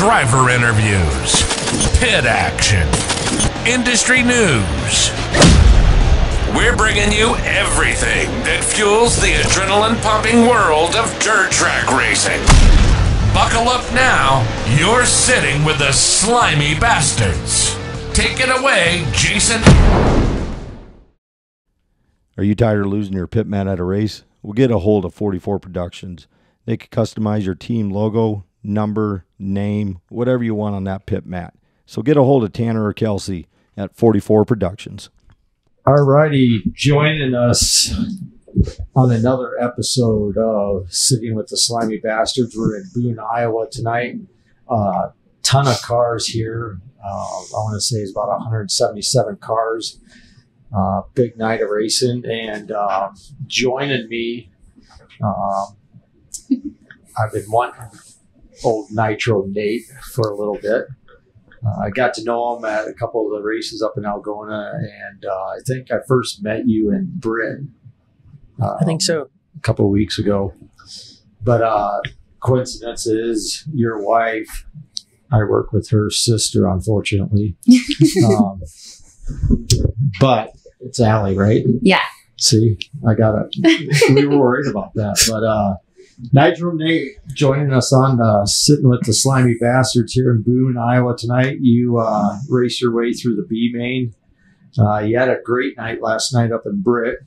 driver interviews, pit action, industry news. We're bringing you everything that fuels the adrenaline-pumping world of dirt track racing. Buckle up now. You're sitting with the Slimy Bastards. Take it away, Jason. Are you tired of losing your pit man at a race? Well, get a hold of 44 Productions. They can customize your team logo, number, name, whatever you want on that pit mat. So get a hold of Tanner or Kelsey at 44 Productions. All righty, joining us on another episode of Sitting with the Slimy Bastards. We're in Boone, Iowa tonight. Ton of cars here. I want to say it's about 177 cars. Big night of racing. And joining me, I've been wanting old Nitro Nate for a little bit. I got to know him at a couple of the races up in Algona, and I think I first met you in Britain. I think so. A couple of weeks ago. But coincidence is your wife, I work with her sister, unfortunately. But it's Allie, right? Yeah. See, I got it. We were worried about that. But Nitro Nate joining us on Sitting with the Slimy Bastards here in Boone, Iowa tonight. You raced your way through the B main. You had a great night last night up in Britt.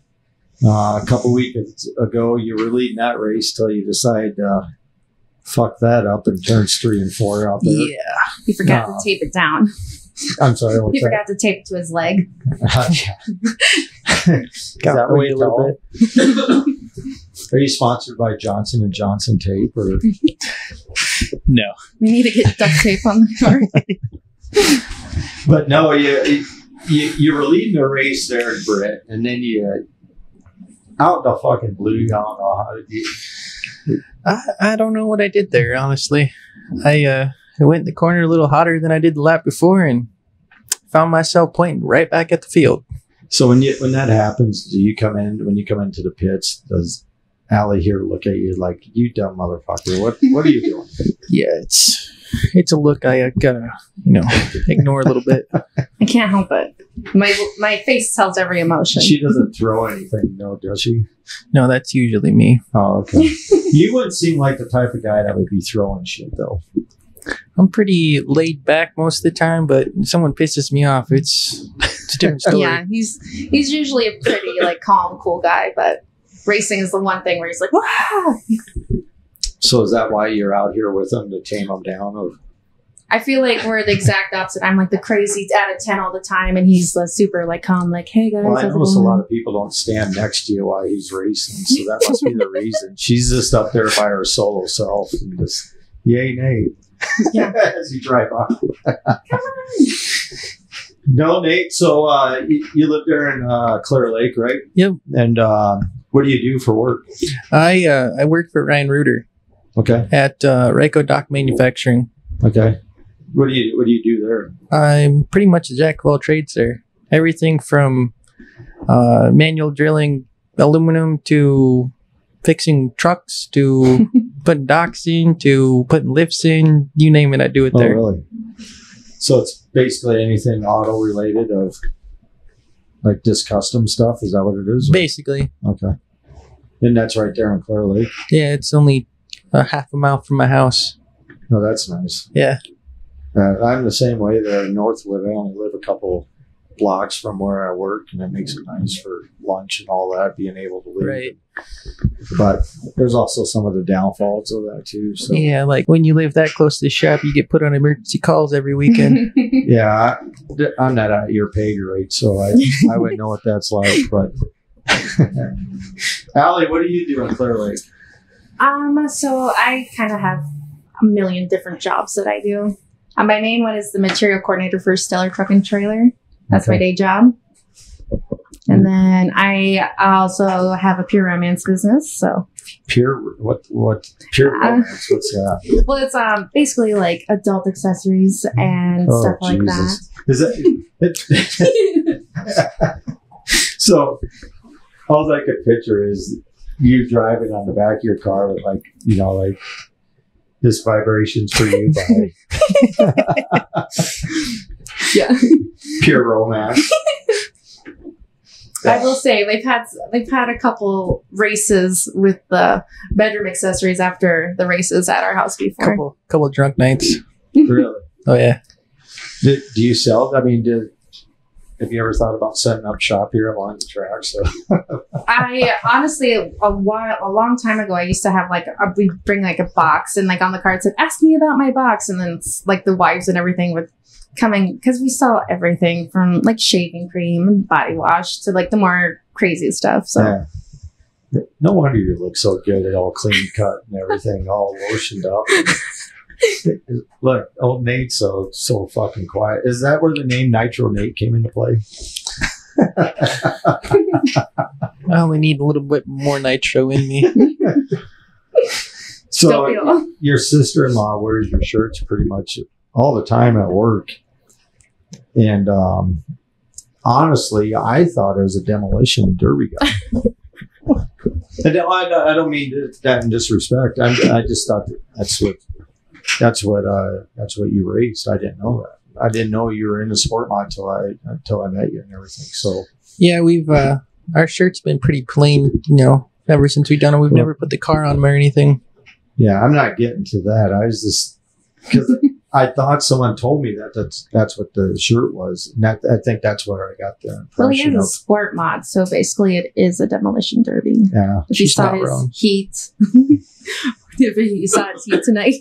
A couple weeks ago, you were leading that race till you decided fuck that up and turns 3 and 4 out there. Yeah. He forgot to tape it down. I'm sorry. He forgot to tape it to his leg. Got away a little bit. Are you sponsored by Johnson & Johnson tape? Or? No. We need to get duct tape on the car. But no, you were leading the race there in Britt, and then you out the fucking blue. I don't know how to do. I don't know what I did there, honestly. I went in the corner a little hotter than I did the lap before and found myself pointing right back at the field. So when that happens, do you come in, when you come into the pits, does Allie here look at you like, you dumb motherfucker, what are you doing? Yeah, it's a look I gotta, ignore a little bit. I can't help it. My face tells every emotion. She doesn't throw anything, no, does she? No, that's usually me. Oh, okay. You wouldn't seem like the type of guy that would be throwing shit, though. I'm pretty laid back most of the time, but if someone pisses me off, it's a different story. Yeah, he's usually a pretty calm, cool guy, but racing is the one thing where he's like, wow. So is that why you're out here with him to tame him down? Or? I feel like we're the exact opposite. I'm like the crazy out of 10 all the time, and he's super calm, like, hey guys. Well, I notice a lot of people don't stand next to you while he's racing, so that must be the reason. She's just up there by her solo self and just yay Nate. Yeah. As you drive off. Come on. No, Nate. So you live there in Clear Lake, right? Yep. And what do you do for work? I work for Ryan Reuter. Okay. At Ryko Dock Manufacturing. Okay. What do you do there? I'm pretty much a jack of all trades there. Everything from manual drilling aluminum to fixing trucks to putting docks in to putting lifts in. You name it, I do it there. Oh, really? So it's basically anything auto related of like just custom stuff. Is that what it is? Basically. Okay. And that's right there in Clear Lake? Yeah, it's only a half a mile from my house. Oh, that's nice. Yeah. I'm the same way there in Northwood. I only live a couple blocks from where I work, and it makes it nice for lunch and all that, being able to leave. Right. But there's also some of the downfalls of that too. So yeah, like when you live that close to the shop, you get put on emergency calls every weekend. Yeah, I'm not at your pay grade, so I wouldn't know what that's like. But Allie, what do you do in Clear Lake? So I kind of have a million different jobs that I do. My main one is the material coordinator for Stellar Truck and Trailer. That's my day job. And then I also have a pure romance business. So pure pure romance? What's that? Well, it's basically like adult accessories and stuff like that. Is that so? All I could picture is you driving on the back of your car with like This vibrations for you by Yeah. Pure Romance. I will say they've had a couple races with the bedroom accessories after the races at our house before. Couple drunk nights. Really? Oh yeah. Do you sell? I mean, have you ever thought about setting up shop here along the track? So I honestly, a long time ago, I used to have we'd bring like a box, and like on the card said, "Ask me about my box," and then like the wives and everything would coming because we sell everything from like shaving cream and body wash to like the more crazy stuff. So yeah. No wonder you look so good, all clean cut and everything, all lotioned up. Look, old Nate's so fucking quiet. Is that where the name Nitro Nate came into play? I only need a little bit more nitro in me. So your sister-in-law wears your shirts pretty much all the time at work. And honestly, I thought it was a demolition derby guy. And I don't mean that in disrespect. I just thought that's what you raced. I didn't know that. I didn't know you were in the sport mod until I met you and everything. So yeah, we've our shirt's been pretty plain, ever since we've done it. We've never put the car on them or anything. Yeah, I'm not getting to that. I was just because I thought someone told me that's what the shirt was. And I think that's what I got the well, he impression is a of. sport mod, so basically it is a demolition derby. Yeah, If you She's saw not his wrong. heat, if you saw his heat tonight.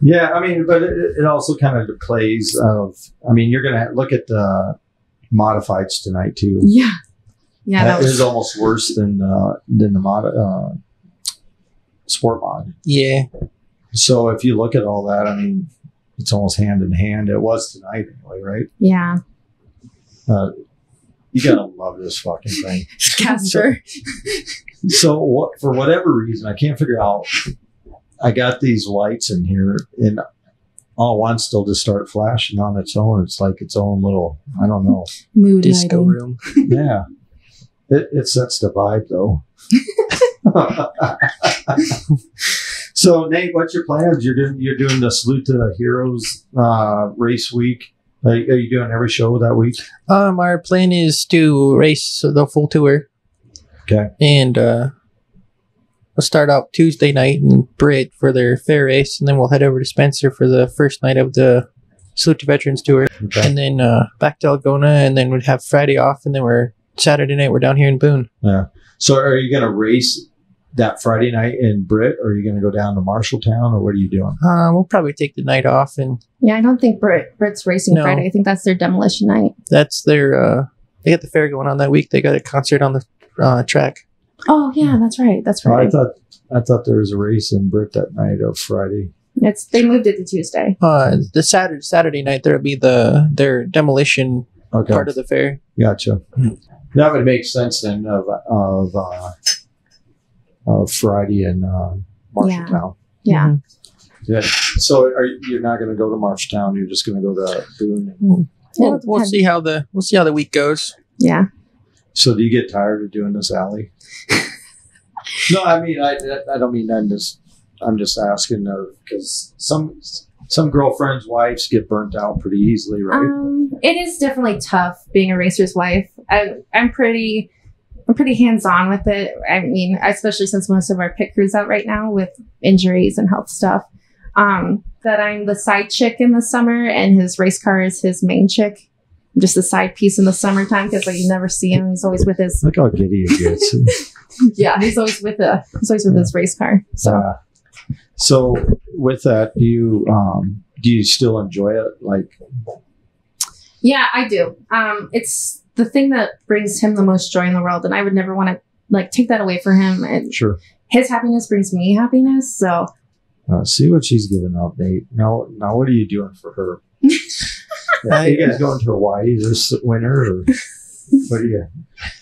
yeah. I mean, but it also kind of plays of. I mean, you're gonna look at the modifieds tonight too. Yeah, that is almost worse than the mod sport mod. Yeah. So if you look at all that, I mean, it's almost hand in hand. It was tonight anyway, right? yeah. You gotta love this fucking thing. Casper. So for whatever reason, I can't figure out. I got these lights in here, and all once they'll just start flashing on its own. It's like its own little, I don't know. Mood Disco lighting. room. Yeah, it sets the vibe though. So Nate, what's your plans? You're doing the Salute to the Heroes race week. Are you doing every show that week? Our plan is to race the full tour. Okay. And we'll start out Tuesday night in Britt for their fair race, and then we'll head over to Spencer for the first night of the Salute to Veterans tour. Okay. And then back to Algona, and then we'd have Friday off, and then Saturday night we're down here in Boone. Yeah. So are you going to race that Friday night in Britt, or are you going to go down to Marshalltown, or what are you doing? We'll probably take the night off, and Yeah, I don't think Britt's racing No. Friday. I think that's their demolition night. that's their they got the fair going on that week. They got a concert on the track. Oh yeah, that's right. That's Oh, right. I thought there was a race in Britt that night of Friday. They moved it to Tuesday. The Saturday night there'll be their demolition Okay. part of the fair. Gotcha. That would make sense then of Friday in Marshalltown. Yeah. Mhm. Yeah. So you're not going to go to Marshalltown? You're just going to go to Boone. We'll see how the week goes. Yeah. So do you get tired of doing this alley? No, I mean I don't mean I'm just asking because some girlfriends' wives get burnt out pretty easily, right? It is definitely tough being a racer's wife. I'm pretty hands-on with it. I mean, especially since most of our pit crew's out right now with injuries and health stuff. That I'm the side chick in the summer, and his race car is his main chick. I'm just a side piece in the summertime because you never see him. He's always with his Look how giddy he gets. he's always with his race car. So So with that, do you still enjoy it? Like, yeah, I do. It's the thing that brings him the most joy in the world, and I would never want to take that away from him. And sure. his happiness brings me happiness. So See what she's giving up, Nate. Now, what are you doing for her? Are you guys going to Hawaii this winter, or what are you?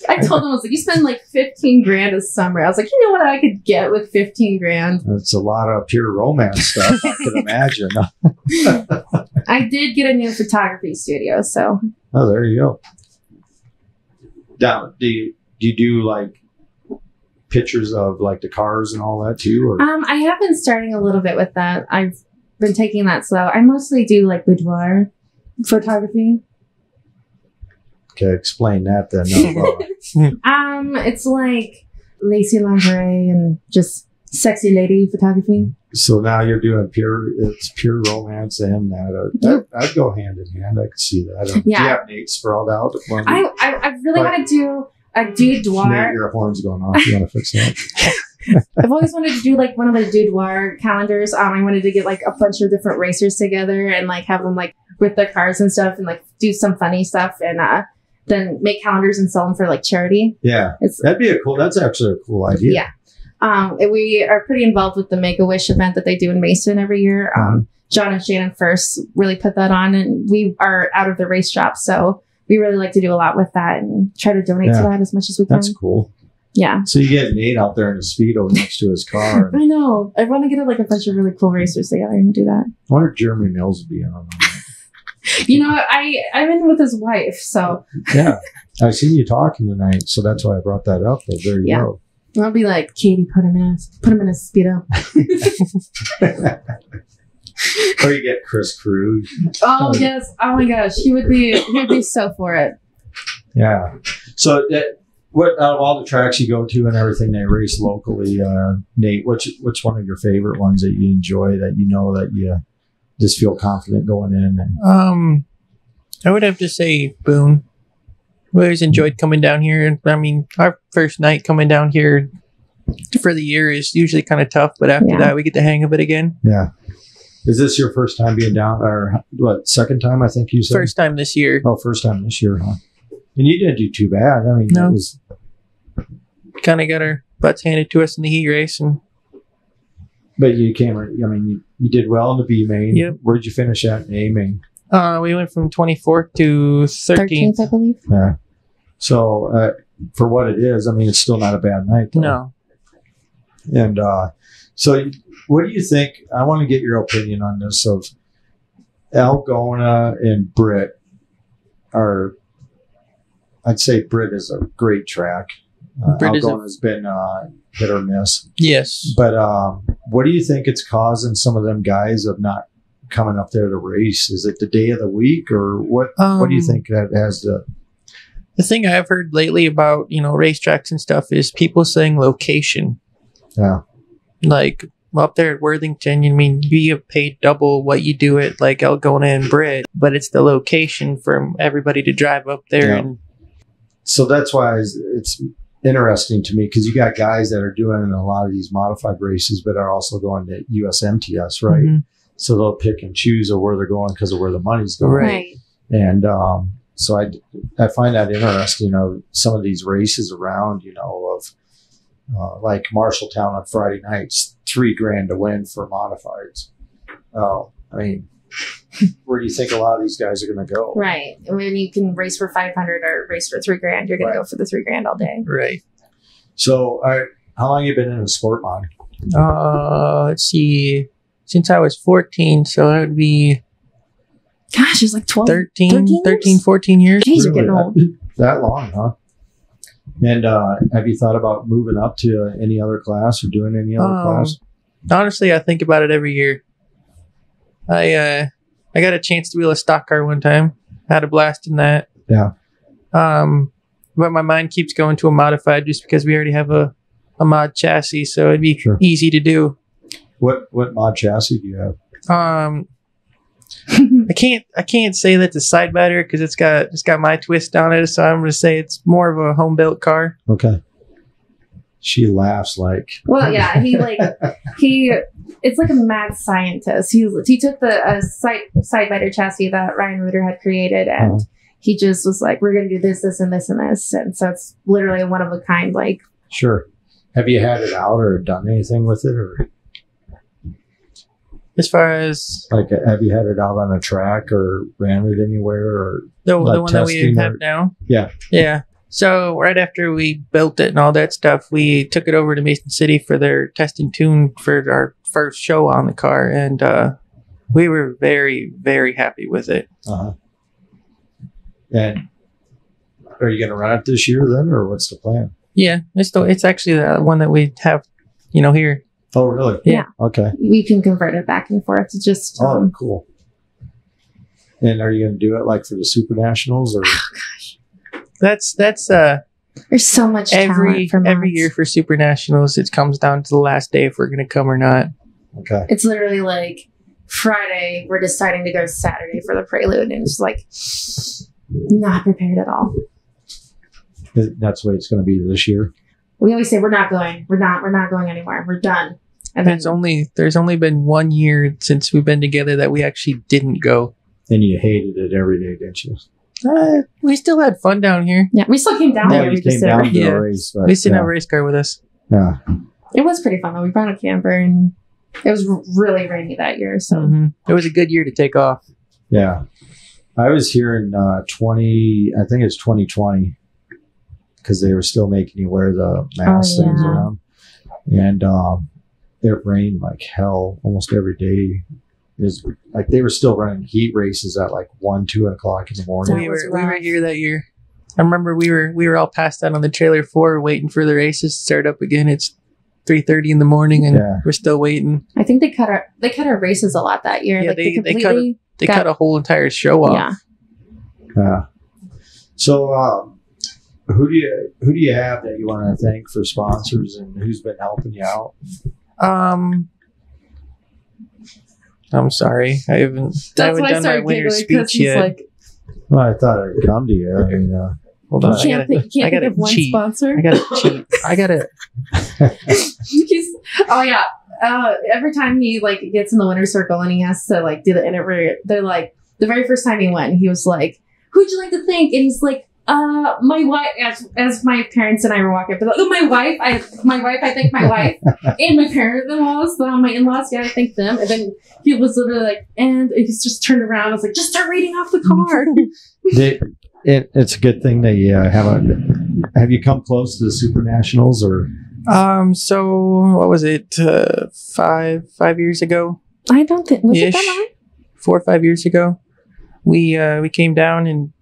I told him, I was like, you spend like $15,000 a summer. I was like, you know what I could get with $15,000? It's a lot of pure romance stuff. I can imagine. I did get a new photography studio, so Oh, there you go. Now, do you do like pictures of like the cars and all that too? Or I have been starting a little bit with that. I've been taking that slow. I mostly do like boudoir photography. okay, explain that then. It's like lacy lingerie and just sexy lady photography. So now you're doing pure romance and that. I'd go hand in hand. I could see that. Do you have Nate sprawled out? I really want to do a boudoir. Nate, your horn's going off. You want to fix that? I've always wanted to do like one of the boudoir calendars. I wanted to get like a bunch of different racers together and like have them like with their cars and stuff and like do some funny stuff and then make calendars and sell them for like charity. Yeah, that's actually a cool idea. Yeah. We are pretty involved with the Make-A-Wish event that they do in Mason every year. John and Shannon first really put that on, and we are out of the race shop, so we really like to do a lot with that and try to donate to that as much as we can. That's cool. Yeah. So you get Nate out there in a Speedo next to his car. I know. I want to get like a bunch of really cool racers together and do that. I wonder if Jeremy Mills would be in on that. You know, I'm in with his wife, so. Yeah. I've seen you talking tonight, so that's why I brought that up. But there you go. I'll be like, Katie, put him in a Speedo. Or you get Chris Cruz. Oh yes! Oh my gosh, he would be so for it. Yeah. So what out of all the tracks you go to and everything they race locally, Nate, which one of your favorite ones that you enjoy that you know that you just feel confident going in? And I would have to say Boone. We always enjoyed coming down here. I mean, our first night coming down here for the year is usually kind of tough, but after that, we get the hang of it again. Yeah. Is this your first time being down, or what, second time, I think you said? First time this year. Oh, first time this year, huh? And you didn't do too bad. I mean, no. It was... Kind of got our butts handed to us in the heat race. But you came, I mean, you did well in the B main. Yep. Where'd you finish at in A main? We went from 24th to 13th. I believe. Yeah. So for what it is, I mean, it's still not a bad night. Though. No. And so what do you think? I want to get your opinion on this of Algona and Britt are, I'd say Britt is a great track. Algona's been hit or miss. Yes. But what do you think it's causing some of them guys of not coming up there to race? Is it the day of the week or what? What do you think that has to... The thing I've heard lately about, racetracks and stuff is people saying location. Yeah. Like up there at Worthington, you get paid double what you do at like Algona and Britt, but it's the location for everybody to drive up there. Yeah. And so that's why it's interesting to me because you got guys that are doing a lot of these modified races, but are also going to USMTS, right? Mm-hmm. So they'll pick and choose of where they're going because of where the money's going. Right. And so I find that interesting of some of these races around, of like Marshalltown on Friday nights, $3,000 to win for modifieds. I mean, where do you think a lot of these guys are going to go? Right. When you can race for 500 or race for $3,000, you're going to go for the $3,000 all day. Right. So, how long have you been in the sport mod? Let's see. Since I was 14, so that would be... Gosh, it's like 12, 13, 14 years. Jeez, you're getting old. That long, huh? And have you thought about moving up to any other class or doing any other class? Honestly, I think about it every year. I got a chance to wheel a stock car one time. Had a blast in that. Yeah. But my mind keeps going to a modified just because we already have a mod chassis, so it'd be easy to do. What mod chassis do you have? I can't say that's a side batter because it's got my twist on it, so I'm gonna say it's more of a home built car. Okay. She laughs like. Well, yeah, it's like a mad scientist. He took the side biter chassis that Ryan Reuter had created, and he just was like, "We're gonna do this, this, and this, and this," and so it's literally a one of a kind. Like, sure. Have you had it out or done anything with it, or? As far as like, have you had it out on a track or ran it anywhere or the one that we have now? Yeah. So right after we built it and all that stuff, we took it over to Mason City for their test and tune for our first show on the car, and we were very, very happy with it. And are you going to run it this year then, or what's the plan? Yeah, it's actually the one that we have, here. Oh, really? Yeah. Okay. We can convert it back and forth. It's just Oh, cool. And are you going to do it like for the Super Nationals or? That's there's so much talent from every year for Super Nationals. It comes down to the last day if we're going to come or not. Okay. It's literally like Friday, we're deciding to go Saturday for the prelude, and it's like not prepared at all. That's the way it's going to be this year. We always say we're not going. We're not going anywhere. We're done. And then There's only been 1 year since we've been together that we actually didn't go. And you hated it every day, didn't you? We still had fun down here. yeah, we still came down Yeah, here. you We just came down to Yeah. the race. But, We still yeah. have a race car with us. Yeah. It was pretty fun though. We brought a camper, and it was really rainy that year. So It was a good year to take off. Yeah. I was here in I think it's 2020, because they were still making you wear the mask things yeah. around. And it rained like hell almost every day. It was like they were still running heat races at like 1, 2 o'clock in the morning. That We was were rough. here that year. I remember we were all passed out on the trailer floor waiting for the races to start up again. It's 3:30 in the morning and Yeah. we're still waiting. I think they cut our races a lot that year. Yeah, like they completely They cut a whole entire show off. yeah. Yeah. So who do you have that you want to thank for sponsors, and who's been helping you out? I'm sorry. I haven't done my winter speech yet. Well, I thought I'd come to you. I mean, Hold on. You can't think I gotta of one cheat. sponsor. I gotta cheat. I gotta. Oh yeah. Every time he like gets in the winner circle and he has to like do the interview, they're like the very first time he went, he was like, "Who'd you like to thank?" And he's like, my wife." As my parents and I were walking up, they're like, "Oh, my wife. I thank my wife and my parents-in-laws, my in-laws. Yeah, I thank them." And then he was literally like, and he's just turned around. I was like, "Just start reading off the card." It's a good thing that you have you come close to the Super Nationals or? So what was it? 5 years ago? I don't think was it Ish. that long? 4 or 5 years ago, we came down and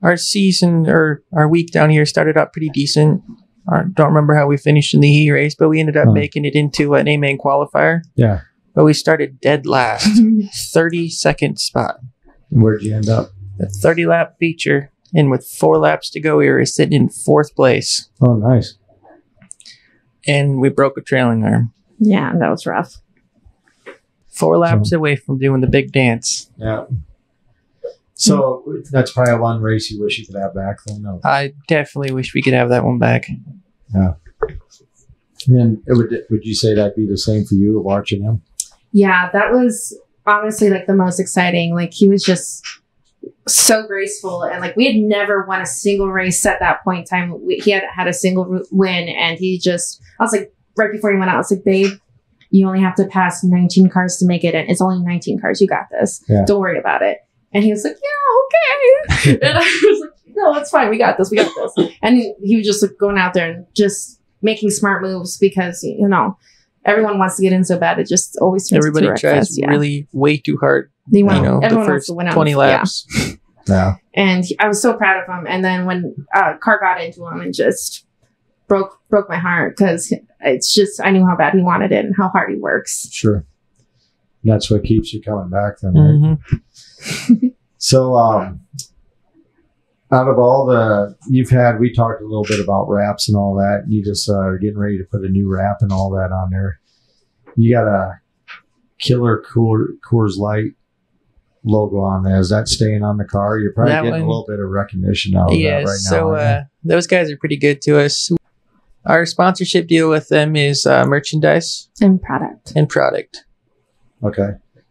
our season or our week down here started out pretty decent. I don't remember how we finished in the heat race, but we ended up making it into an A-main qualifier. Yeah. But we started dead last, 32nd spot. Where'd you end up? A 30-lap feature, and with 4 laps to go, we were sitting in 4th place, Oh, nice. and we broke a trailing arm. Yeah, that was rough. 4 laps away from doing the big dance. Yeah. So that's probably one race you wish you could have back then. No. I definitely wish we could have that one back. Yeah. And would you say that'd be the same for you watching him? Yeah, that was honestly like the most exciting. Like he was just so graceful, and like we had never won a single race at that point in time. He had had a single win, and I was like, right before he went out, I was like, "Babe, you only have to pass 19 cars to make it, and it's only 19 cars. You got this. Yeah. Don't worry about it." And he was like, "Yeah, okay." And I was like, "No, it's fine. We got this. We got this." And he was just like, going out there and just making smart moves because everyone wants to get in so bad. It just always turns Everybody into a tries wreck fest. really way too hard. They want, the everyone wants first to win out. 20 laps. Yeah. And I was so proud of him. And then when car got into him, it just broke my heart because it's just I knew how bad he wanted it and how hard he works. Sure. That's what keeps you coming back then, right? Mm-hmm. So, out of all we talked a little bit about wraps and all that. You just are getting ready to put a new wrap and all that on there. You got a killer Coors Light logo on there. Is that staying on the car? You're probably That getting one- a little bit of recognition out of that right now. So aren't those guys are pretty good to us. Our sponsorship deal with them is merchandise And product. and product. you? Okay.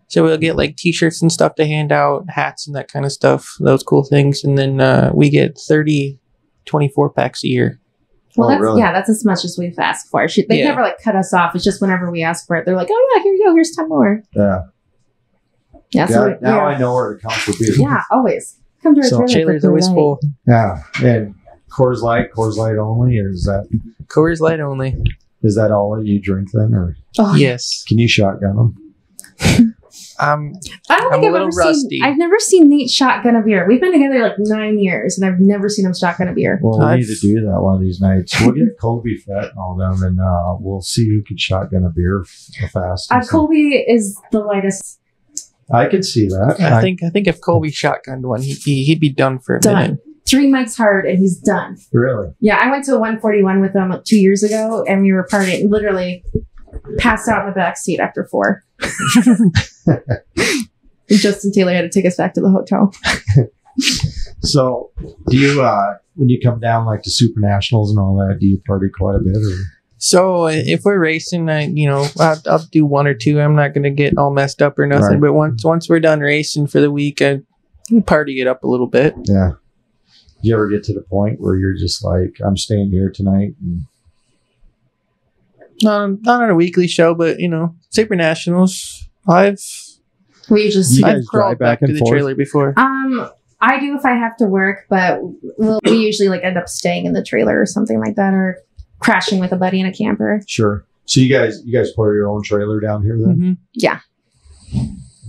So we'll get like t-shirts and stuff to hand out, hats and that kind of stuff, those cool things. And then we get 30 24 packs a year. Well, Oh, really? that's as much as we've asked for. They Yeah. never like cut us off. It's just whenever we ask for it, they're like, "Oh yeah, here you go. Here's 10 more." Yeah. Yeah. So Now I know where to come for beer. yeah, always come to our So- trailer for Trailer's Coors always Light. full. Yeah. And Coors Light only, or is Coors Light only. that all that you drink then, or Oh, Yes. can you shotgun them? I don't think I'm a I've little ever rusty. seen. I've never seen Nate shotgun a beer. We've been together like 9 years, and I've never seen him shotgun a beer. Well, we I've- need to do that one of these nights. We'll get Kobe Fett and all them, and we'll see who can shotgun a beer the fastest. Colby is the lightest. I could see that. I think if Colby shotgunned one, he'd be done for a Done. minute. 3 mics hard, and he's done. Really. Yeah, I went to a 141 with him 2 years ago, and we were partying. Literally passed out in the back seat after 4. And Justin Taylor had to take us back to the hotel. So, do you when you come down like the Super Nationals and all that, do you party quite a bit? Or? So if we're racing, I'll do 1 or 2. I'm not gonna get all messed up or nothing. Right. But once we're done racing for the week, I party it up a little bit. Yeah. You ever get to the point where you're just like, I'm staying here tonight? And Not on a weekly show, but Super Nationals. I've We usually You guys I've crawled drive back back to and the forth? trailer before. I do if I have to work, but we usually like end up staying in the trailer or something like that, or crashing with a buddy in a camper. sure. So you guys pull your own trailer down here then? Mhm. Yeah.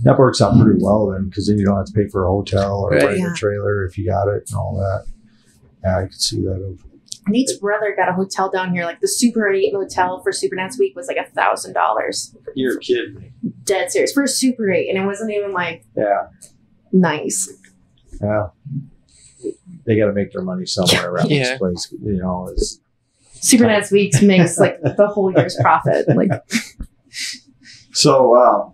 That works out pretty well then, because then you don't have to pay for a hotel or Right. rent Yeah. a trailer if you got it and all that. Yeah, I could see that. Nate's brother got a hotel down here, like the Super 8 motel for Super Nats week was like $1,000. You're kidding me. Dead serious for a Super 8, and it wasn't even like Yeah. nice. Yeah. They got to make their money somewhere around Yeah. this place. It's Super Nats week makes like the whole year's profit. Like so.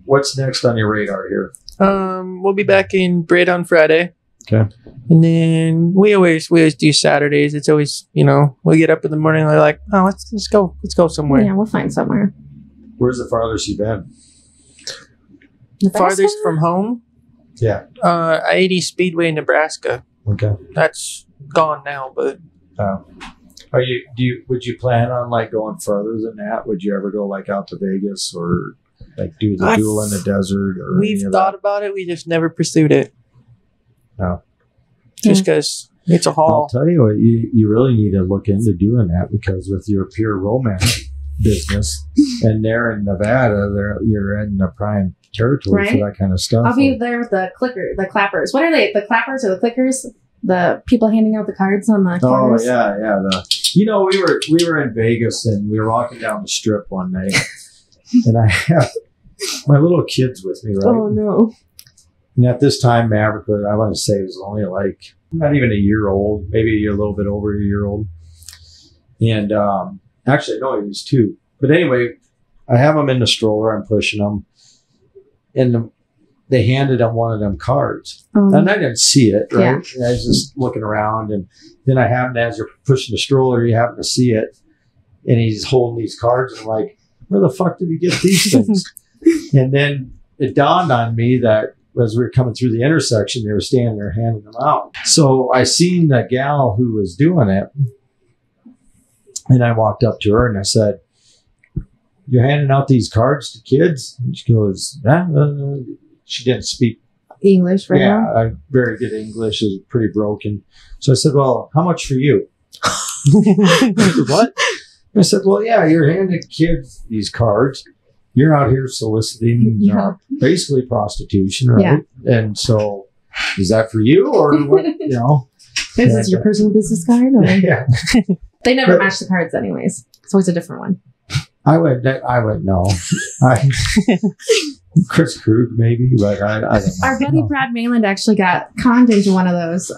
What's next on your radar here? We'll be back in Brid on Friday. Okay. And then we always do Saturdays. It's always, we get up in the morning and we're like, oh, let's go somewhere. yeah, we'll find somewhere. Where's the farthest you've been? Nebraska? Farthest from home, Yeah. I-80 Speedway in Nebraska. Okay. That's gone now, but Would you plan on like going further than that? Would you ever go like out to Vegas or like do the duel in the desert or we've any of thought that? about it. We just never pursued it. No. Just because it's a I'll haul. tell you what, you really need to look into doing that, because with your pure romance business and there in Nevada, you're in the prime territory for Right. that kind of stuff. I'll be there with the clappers. What are they? The clappers or the clickers? The people handing out the cards on the Oh corners? yeah. We were in Vegas and we were walking down the strip one night, and I have my little kids with me, right? Oh no. And at this time, Maverick, I want to say, was only like not even a year old, maybe a little bit over a year old. And actually, no, he was 2. But anyway, I have him in the stroller. I'm pushing him, and they handed him one of them cards. And I didn't see it, right? I was just looking around, and then I happened, as you're pushing the stroller, you happen to see it, and he's holding these cards, and I'm like, where the fuck did he get these things? And then it dawned on me that as we were coming through the intersection, they were standing there handing them out. So I seen the gal who was doing it, and I walked up to her and I said, "You're handing out these cards to kids?" And she goes, she didn't speak. English right now? I very good English, is pretty broken. So I said, "Well, how much for you?" What? I said, "Well, yeah, you're handing kids these cards. You're out here soliciting Yeah. basically prostitution, right? Yeah. And so, is that for you or what? Is this your personal business card? Or? Yeah. They never But- match the cards anyways. It's always a different one. I would know. Chris Krug maybe, but I don't know. Our buddy Brad Mayland actually got conned into one of those.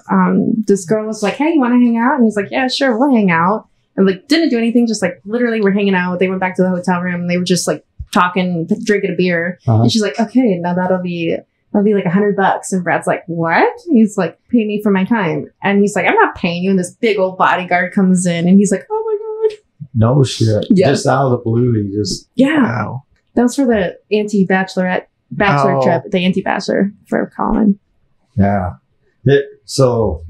This girl was like, "Hey, you want to hang out?" And he's like, "Yeah, sure, we'll hang out." And like didn't do anything, just like literally we're hanging out. They went back to the hotel room and they were just like talking, drinking a beer. Uh-huh. And she's like, "Okay, now that'll be like $100." And Brad's like, "What?" He's like, "Pay me for my time." And he's like, "I'm not paying you." And this big old bodyguard comes in and he's like, "Oh my God." No shit. Yeah. Just out of the blue, he just Yeah. Wow. That was for the bachelor Oh. trip, the anti-bachelor for Colin. yeah. So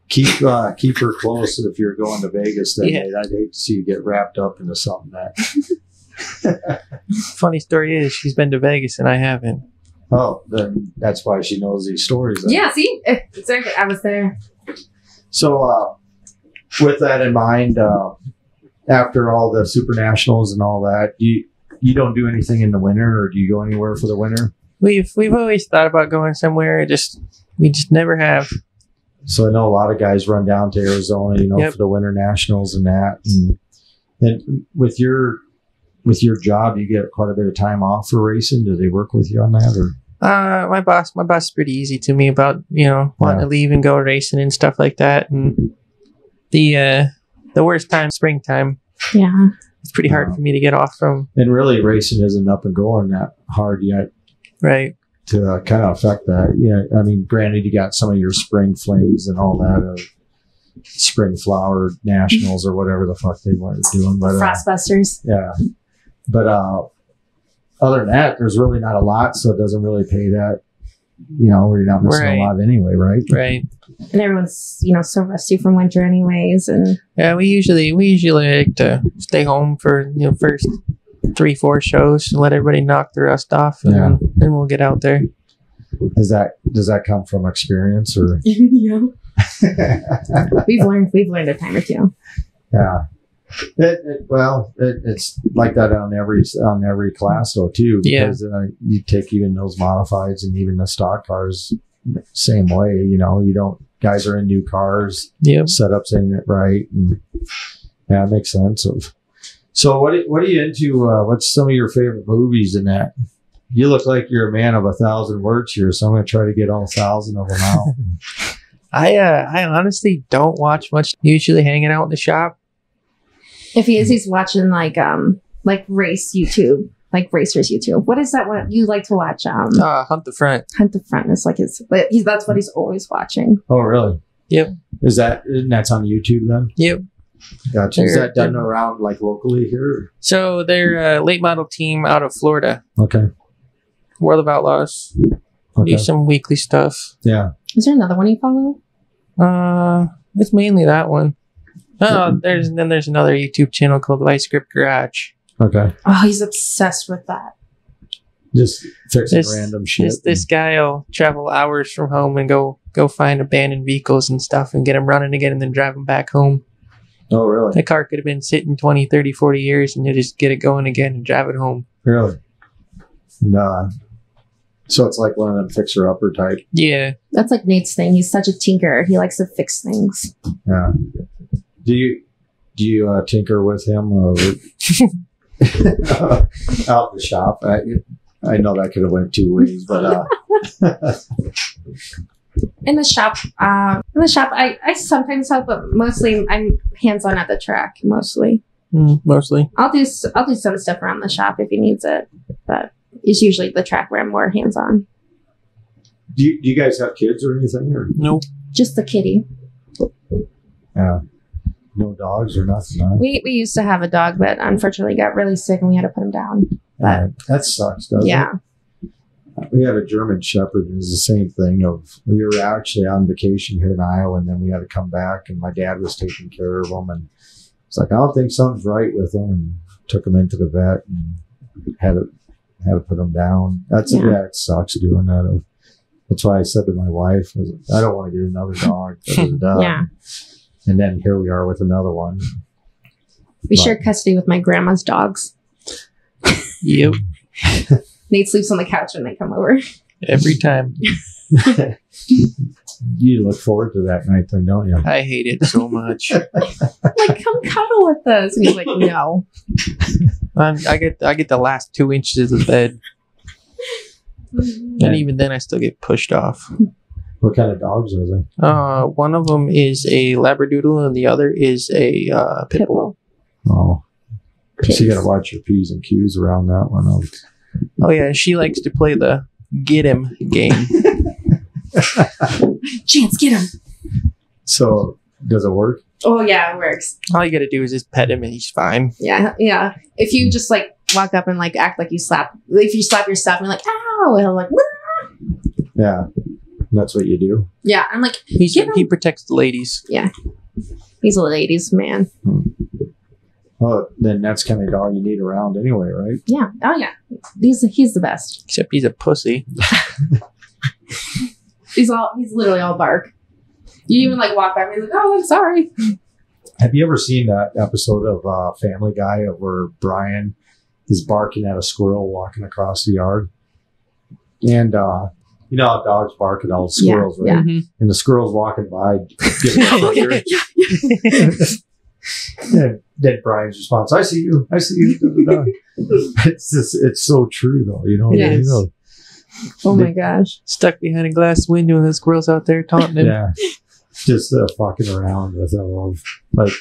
keep her close if you're going to Vegas that Yeah. night. I'd hate to see you get wrapped up into something that. Funny story is she's been to Vegas and I haven't. Oh, then that's why she knows these stories. Then. Yeah, see? Exactly. I was there. So, with that in mind, after all the Super Nationals and all that, do you don't do anything in the winter, or do you go anywhere for the winter? We've always thought about going somewhere. We just never have. So I know a lot of guys run down to Arizona, Yep. for the winter nationals and that. And with your job, you get quite a bit of time off for racing. Do they work with you on that, or? My boss is pretty easy to me about wanting to leave and go racing and stuff like that. And the worst time, springtime. Yeah. It's pretty hard for me to get off from. And really, racing isn't up and going that hard yet. Right. To kind of affect that. Yeah, I mean, granted, you got some of your spring flings and all that, spring flower nationals or whatever the fuck they were doing. But Frostbusters. yeah. But other than that, there's really not a lot, so it doesn't really pay that, where you're not missing Right. a lot anyway, right? Right. And everyone's, so rusty from winter anyways. And Yeah, we usually like to stay home for first 3-4 shows and let everybody knock the rust off, and then we'll get out there. Does that come from experience, or? yeah. We've learned a time or two. Yeah. It's like that on every class though too, because you take even those modifieds and even the stock cars same way. Guys are in new cars, setups ain't it right, and it makes sense. So what are you into? What's some of your favorite movies in that? You look like you're a man of 1,000 words here, so I'm going to try to get all 1,000 of them out. I honestly don't watch much. Usually hanging out in the shop. If he is, he's watching like race YouTube, like racers YouTube. What is that? What you like to watch? Hunt the Front. Hunt the Front is like that's what he's always watching. Oh, really? Yep. That's on YouTube then? Yep. Gotcha. Is that done around like locally here? So they're a late model team out of Florida. Okay. World of Outlaws. Okay. Do some weekly stuff. Yeah. Is there another one you follow? It's mainly that one. Oh, there's another YouTube channel called Vice Grip Garage. Okay. Oh, he's obsessed with that. Just fixing random shit. This guy will travel hours from home and go find abandoned vehicles and stuff and get them running again and then drive them back home. Oh, really? The car could have been sitting 20, 30, 40 years and you just get it going again and drive it home. Really? Nah. So it's like one of them fixer-upper type. Yeah. That's like Nate's thing. He's such a tinkerer. He likes to fix things. Yeah. Do you tinker with him out in the shop? I know that could have went two ways, but in the shop, I sometimes help, but mostly I'm hands-on at the track. Mostly, mostly. I'll do some stuff around the shop if he needs it, but it's usually the track where I'm more hands-on. Do you guys have kids or anything? Or? Nope. Just the kitty. Yeah. No dogs or nothing. Huh? We used to have a dog, but unfortunately got really sick and we had to put him down. But that sucks, doesn't it? We had a German Shepherd. It was the same thing. We were actually on vacation here in Iowa, and then we had to come back, and my dad was taking care of him, and it's like, I don't think something's right with him, and took him into the vet and had to put him down. It sucks doing that. That's why I said to my wife, I don't want to get another dog. Yeah. And then here we are with another one. We share custody with my grandma's dogs. Yep. Nate sleeps on the couch when they come over. Every time. You look forward to that night thing, don't you? I hate it so much. Like, come cuddle with us. And he's like, no. I get the last 2 inches of the bed. And even then I still get pushed off. What kind of dogs are they? One of them is a Labradoodle and the other is a Pit Bull. Oh. So you got to watch your P's and Q's around that one. Oh yeah, she likes to play the get him game. Chance, get him. So does it work? Oh yeah, it works. All you gotta do is just pet him and he's fine. Yeah. If you just like walk up and like act like you slap, if you slap yourself and you're like, ow, he'll like, wah! Yeah. That's what you do. Yeah, I'm like, he protects the ladies. Yeah, he's a ladies' man. Well, then that's kind of dog you need around anyway, right? Yeah. Oh yeah, he's the best. Except he's a pussy. He's literally all bark. You even like walk by me like, oh, I'm sorry. Have you ever seen that episode of Family Guy where Brian is barking at a squirrel walking across the yard. And you know how dogs bark at all the squirrels, right? Mhm. And the squirrel's walking by, getting further. And then Brian's response, I see you. Da, da, da. It's so true, though. You know what I mean? Yes. Oh my gosh. Stuck behind a glass window and the squirrel's out there taunting him. Yeah. Just fucking around with it. Like,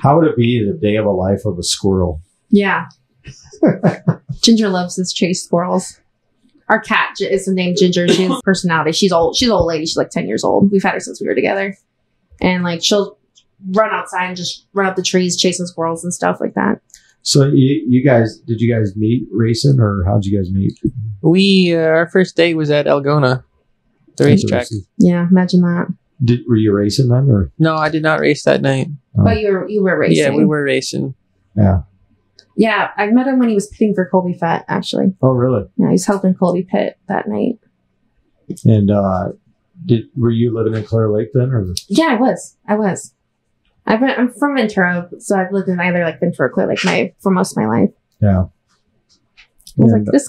how would it be the day of a life of a squirrel? Yeah. Ginger loves this chase squirrels. Our cat is named Ginger. She has personality. She's old. She's an old lady. She's like 10 years old. We've had her since we were together. And like she'll run outside and just run up the trees chasing squirrels and stuff like that. So did you guys meet racing, or how'd you guys meet? We our first date was at Algona, the racetrack. Yeah, imagine that. Were you racing then, or? No, I did not race that night. But you were racing. Yeah, we were racing. Yeah. Yeah, I met him when he was pitting for Colby Fett, actually. Oh, really? Yeah, he was helping Colby pit that night. And were you living in Clear Lake then, or? Yeah, I was. I'm from Ventura, so I've lived in either like Ventura or Clear Lake for most of my life. Yeah. I was like, this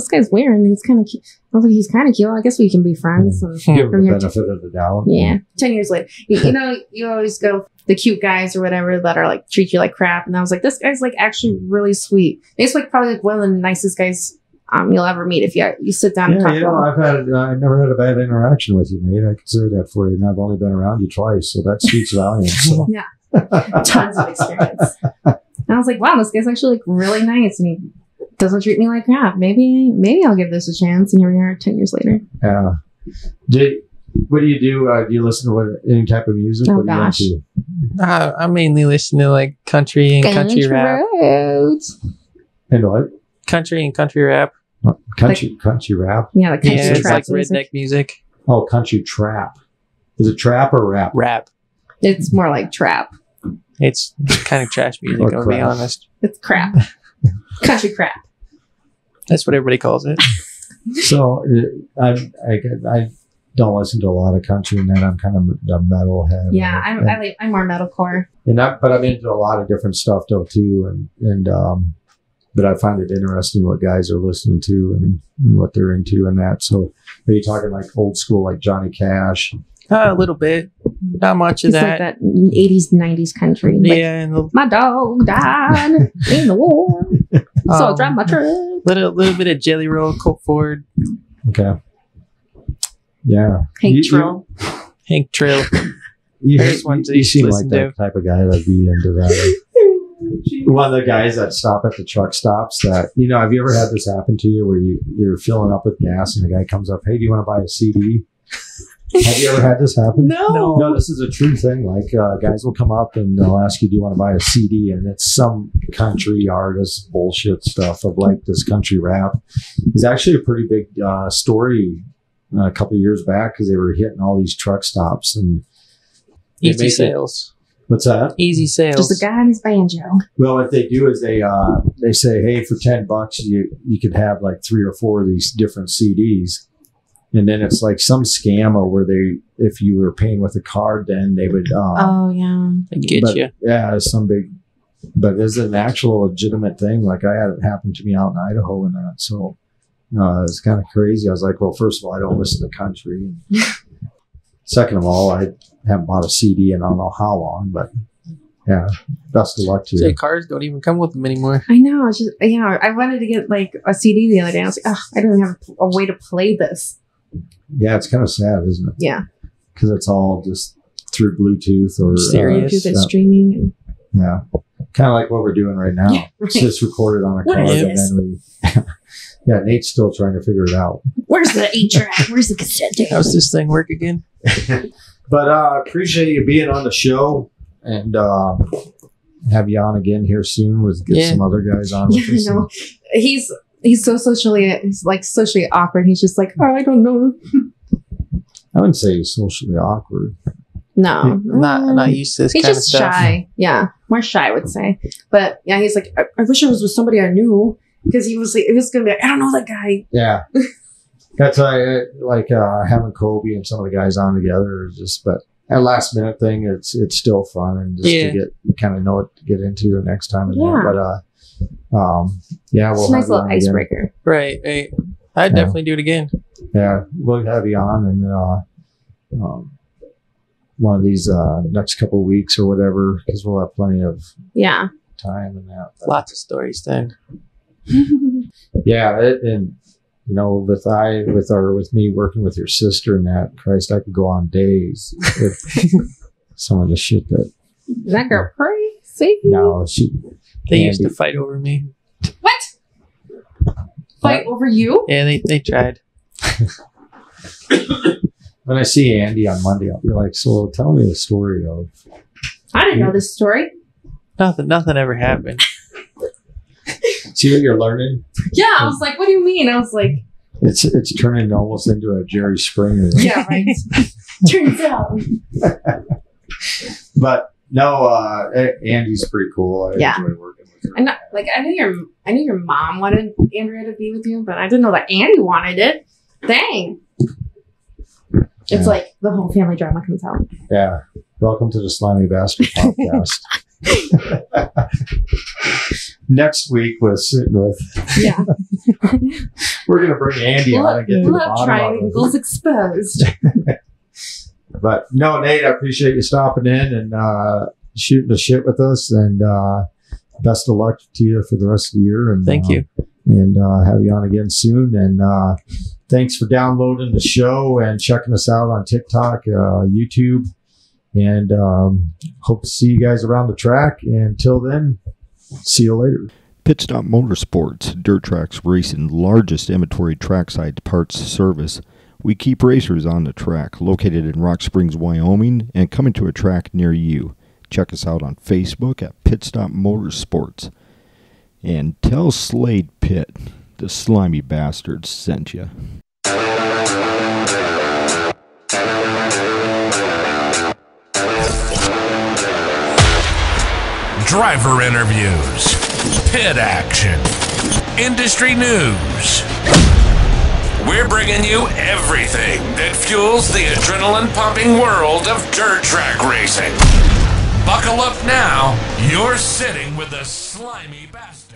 guy's weird. And he's kind of cute. I was like, he's kind of cute. I guess we can be friends. And Give him from the here benefit of the doubt. yeah, 10 years later, you know, you always go the cute guys or whatever that are like treat you like crap. And I was like, this guy's like actually really sweet. He's like probably like one of the nicest guys you'll ever meet if you sit down and talk to him. I've never had a bad interaction with you, Nate. I can say that for you. And I've only been around you twice, so that speaks volumes. So. Yeah, tons of experience. And I was like, wow, this guy's actually like really nice, and he doesn't treat me like crap. Maybe I'll give this a chance. And here we are, 10 years later. Yeah. What do you do? Do you listen to any type of music? Oh, what do you gosh. into? I mainly listen to like country and country rap. roads. And what? Country and country rap. Country rap? Yeah, the country Yeah, it's trap like music. redneck music. Oh, country trap. Is it trap or rap? Rap. It's more like trap. It's kind of trash music, Or I'll be crap. honest. It's crap. Country crap. That's what everybody calls it. So I don't listen to a lot of country, and then I'm kind of a metalhead. Yeah, I'm more metalcore. But I'm into a lot of different stuff though too, but I find it interesting what guys are listening to and what they're into and that. So are you talking like old school, like Johnny Cash? A little bit. Not much of It's like that 80s, 90s country. Like, Yeah, and my dog died in the war, so I drive my truck. little bit of Jelly Roll, Colt Ford, Okay. Yeah. Hank Trill. Hank Trill. There's ones I You used to seem like listen that to. type of guy that'd be into that. One of the guys that stop at the truck stops that, have you ever had this happen to you where you're filling up with gas and the guy comes up, hey, do you want to buy a CD? Have you ever had this happen? No. No, this is a true thing. Like, guys will come up and they'll ask you, do you want to buy a CD? And it's some country artist bullshit stuff of like this country rap. It's actually a pretty big story a couple of years back because they were hitting all these truck stops and they Easy make it- sales. What's that? Easy sales. Just a guy and his banjo. Well, what they do is they say, hey, for $10 you could have like 3 or 4 of these different CDs. And then it's like some scammer where if you were paying with a card, then they would. Oh yeah. They get but, you. Yeah, it's some big. But it's an actual legitimate thing. Like I had it happen to me out in Idaho and that. So it's kind of crazy. I was like, well, first of all, I don't listen to country. Second of all, I haven't bought a CD in I don't know how long. But yeah, best of luck to Say you. cars don't even come with them anymore. I know. It's just I wanted to get like a CD the other day. I was like, I don't have a way to play this. Yeah, it's kind of sad, isn't it? Yeah. Because it's all just through Bluetooth or Stereo. Do that streaming. yeah, kind of like what we're doing right now. Yeah, right. It's just recorded on a What card, is and this? then we. Yeah, Nate's still trying to figure it out. Where's the 8-track? Where's the cassette tape? How's this thing work again? But appreciate you being on the show, and have you on again here soon. With get Yeah. some other guys on. Yeah, with us. I know. He's so socially awkward. He's just like, oh, I don't know. I wouldn't say he's socially awkward. No, Not used to this He's kind of just stuff. shy. Yeah, more shy, I would say. But yeah, he's like, I wish I was with somebody I knew because he was gonna be like, I don't know that guy. Yeah, that's why I like having Kobe and some of the guys on together. Is just, but a last minute thing, it's still fun and just Yeah. to get kind of know what to get into the next time. And Yeah. that. Yeah, we'll It's a nice have you little on again. icebreaker. Right. I'd definitely do it again. Yeah, we'll have you on and one of these next couple of weeks or whatever, because we'll have plenty of Yeah. time and that. But Lots of stories then. yeah, and you know, with me working with your sister and that, Christ, I could go on days with some of the shit that. Is that girl crazy? No, They used to Andy. fight over me. What? Fight over you? Yeah, they tried. When I see Andy on Monday, I'll be like, "So, tell me the story of." I didn't know this story. Nothing ever happened. See what you're learning? Yeah, I was like, what do you mean? I was like, It's turning almost into a Jerry Springer. yeah, right. Turns out. But no, Andy's pretty cool. I Yeah. enjoy working with her. And I knew your mom wanted Andrea to be with you, but I didn't know that Andy wanted it. Dang. It's Yeah. like the whole family drama comes out. Yeah. Welcome to the Slimy Bastard podcast. Next week we're sitting with. Yeah. We're gonna bring Andy on and get to the We'll have bottom of triangles exposed. it. But no, Nate, I appreciate you stopping in and shooting the shit with us, and best of luck to you for the rest of the year. And Thank you. and have you on again soon. And thanks for downloading the show and checking us out on TikTok, YouTube, and hope to see you guys around the track. And until then, see you later. Pit Stop Motorsports, Dirt Tracks Racing, largest inventory trackside parts service. We keep racers on the track, located in Rock Springs, Wyoming, and coming to a track near you. Check us out on Facebook at Pit Stop Motorsports. And tell Slade Pitt the Slimy Bastards sent you. Driver interviews, pit action, industry news. We're bringing you everything that fuels the adrenaline-pumping world of dirt track racing. Buckle up now. You're sitting with the Slimy Bastard.